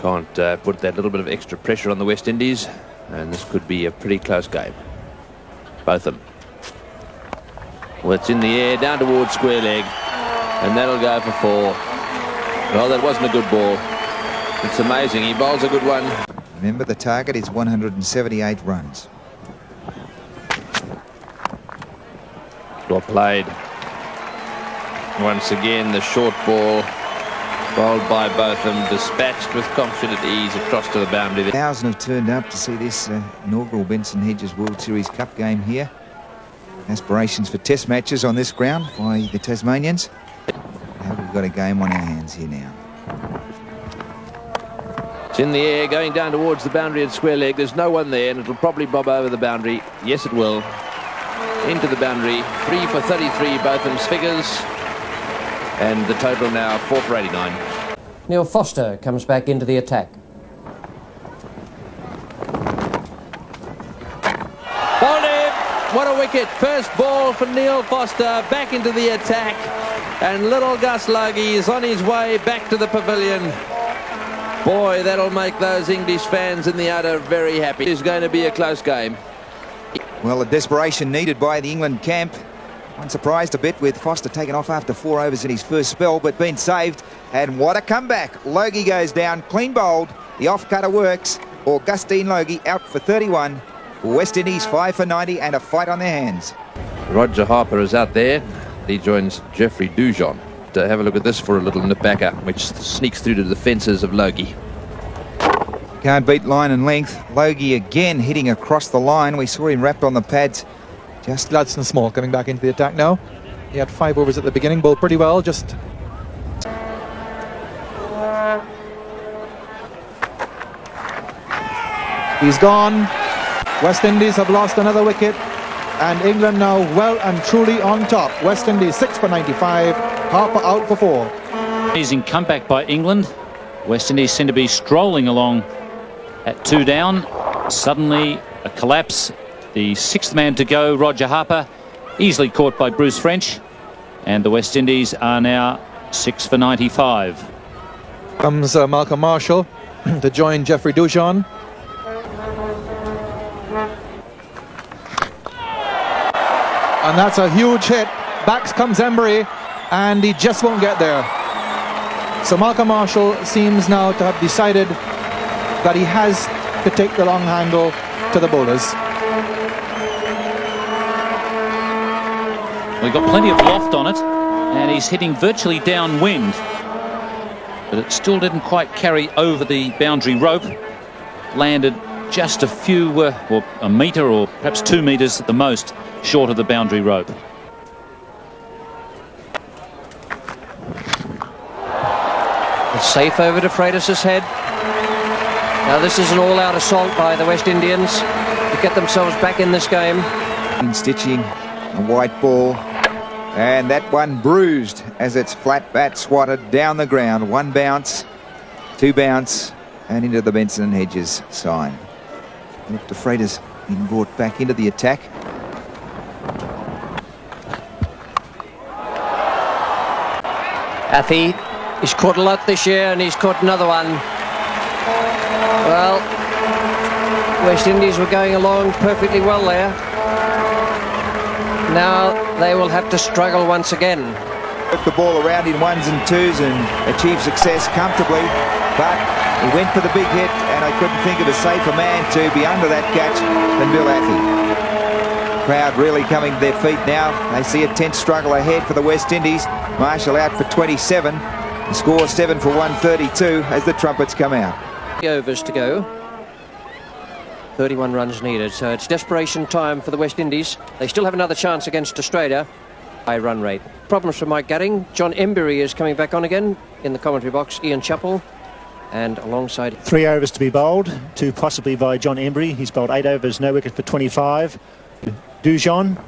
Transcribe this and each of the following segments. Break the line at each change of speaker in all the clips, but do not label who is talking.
Can't put that little bit of extra pressure on the West Indies, and this could be a pretty close game. Both of them. Well, it's in the air, down towards square leg, and that'll go for 4. Well, that wasn't a good ball. It's amazing. He bowls a good one.
Remember, the target is 178 runs.
Well played. Once again, the short ball bowled by both of them, dispatched with confident ease across to the boundary.
1,000 have turned up to see this inaugural Benson Hedges World Series Cup game here. Aspirations for test matches on this ground by the Tasmanians. Now we've got a game on our hands here now.
It's in the air, going down towards the boundary at square leg. There's no one there, and it'll probably bob over the boundary. Yes, it will. Into the boundary. 3 for 33, both of them's figures. And the total now 4 for 89.
Neil Foster comes back into the attack.
Bowled him! What a wicket. First ball for Neil Foster. Back into the attack. And little Gus Logie is on his way back to the pavilion. Boy, that'll make those English fans in the outer very happy. It's going to be a close game.
Well, the desperation needed by the England camp. I'm surprised a bit with Foster taken off after 4 overs in his first spell, but been saved. And what a comeback. Logie goes down, clean bowled. The off-cutter works. Augustine Logie out for 31. West Indies 5 for 90 and a fight on their hands.
Roger Harper is out there. He joins Jeffrey Dujon. To have a look at this for a little nip-backer, which sneaks through to the fences of Logie.
Can't beat line and length. Logie again hitting across the line. We saw him wrapped on the pads.
Just Gladstone Small coming back into the attack now. He had 5 overs at the beginning, bowled pretty well. Just he's gone. West Indies have lost another wicket, and England now well and truly on top. West Indies 6 for 95. Harper out for 4.
Amazing comeback by England. West Indies seem to be strolling along at 2 down. Suddenly a collapse. The 6th man to go, Roger Harper, easily caught by Bruce French. And the West Indies are now 6 for 95.
Comes Malcolm Marshall to join Jeffrey Dujon. And that's a huge hit. Back comes Embry, and he just won't get there. So Malcolm Marshall seems now to have decided that he has to take the long handle to the bowlers.
We've got plenty of loft on it, and he's hitting virtually downwind. But it still didn't quite carry over the boundary rope. Landed just a few, or a metre or perhaps 2 metres at the most, short of the boundary rope.
Safe over to Freitas's head. Now this is an all-out assault by the West Indians to get themselves back in this game.
Stitching a white ball, and that one bruised as its flat bat swatted down the ground. 1 bounce, 2 bounce, and into the Benson and Hedges sign. Look, de Freitas being brought back into the attack.
Athey, he's caught a lot this year, and he's caught another one. Well, West Indies were going along perfectly well there. Now they will have to struggle once again.
Took the ball around in 1s and 2s and achieved success comfortably, but he went for the big hit, and I couldn't think of a safer man to be under that catch than Bill Athey. Crowd really coming to their feet now. They see a tense struggle ahead for the West Indies. Marshall out for 27. The score 7 for 132 as the trumpets come out.
Overs to go. 31 runs needed, so it's desperation time for the West Indies. They still have another chance against Australia. High run rate. Problems for Mike Gatting. John Embury is coming back on again in the commentary box. Ian Chappell, and alongside
3 overs to be bowled, 2 possibly by John Embury. He's bowled 8 overs, no wicket for 25. Dujon,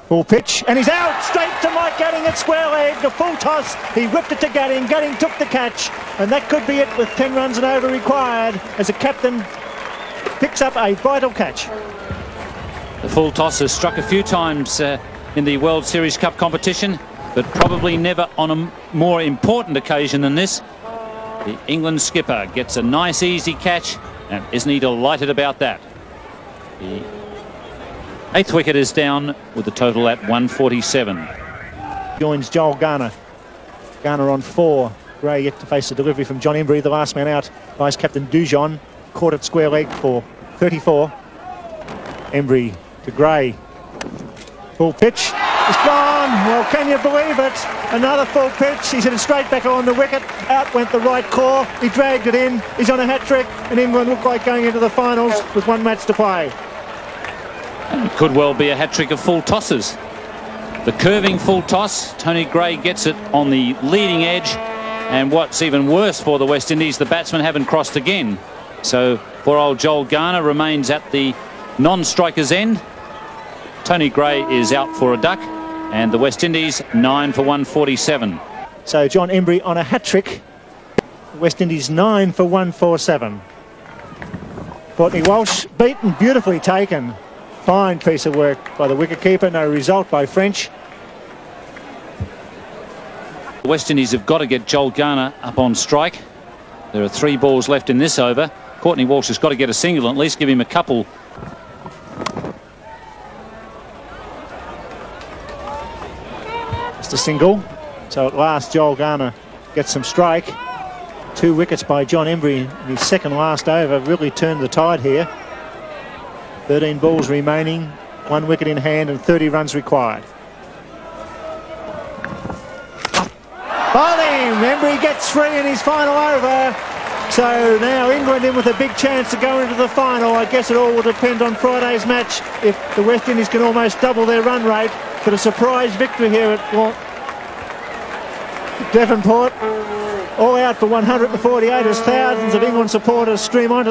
full pitch, and he's out straight to Mike Gatting at square leg. The full toss, he whipped it to Gatting. Gatting took the catch, and that could be it with 10 runs and over required as the captain picks up a vital catch.
The full toss has struck a few times in the World Series Cup competition, but probably never on a more important occasion than this. The England skipper gets a nice easy catch, and isn't he delighted about that? The 8th wicket is down with the total at 147.
Joins Joel Garner. Garner on 4. Gray yet to face the delivery from John Embry, the last man out. Vice captain Dujon caught it square leg for 34. Embry to Gray. Full pitch. It's gone. Well, can you believe it? Another full pitch. He's hit it straight back on the wicket. Out went the right claw. He dragged it in. He's on a hat-trick, and England look like going into the finals with 1 match to play.
And it could well be a hat-trick of full tosses. The curving full toss. Tony Gray gets it on the leading edge. And what's even worse for the West Indies, the batsmen haven't crossed again. So poor old Joel Garner remains at the non-striker's end. Tony Gray is out for a duck, and the West Indies 9 for 147.
So John Embry on a hat-trick. West Indies 9 for 147. Courtney Walsh beaten, beautifully taken. Fine piece of work by the wicketkeeper. No result by French.
The West Indies have got to get Joel Garner up on strike. There are 3 balls left in this over. Courtney Walsh has got to get a single, at least give him a couple.
Just a single. So at last Joel Garner gets some strike. 2 wickets by John Embry in his second last over really turned the tide here. 13 balls remaining, 1 wicket in hand and 30 runs required. Bowling! Embry gets 3 in his final over. So now England in with a big chance to go into the final. I guess it all will depend on Friday's match if the West Indies can almost double their run rate. But a surprise victory here at Devonport. All out for 148 as thousands of England supporters stream onto the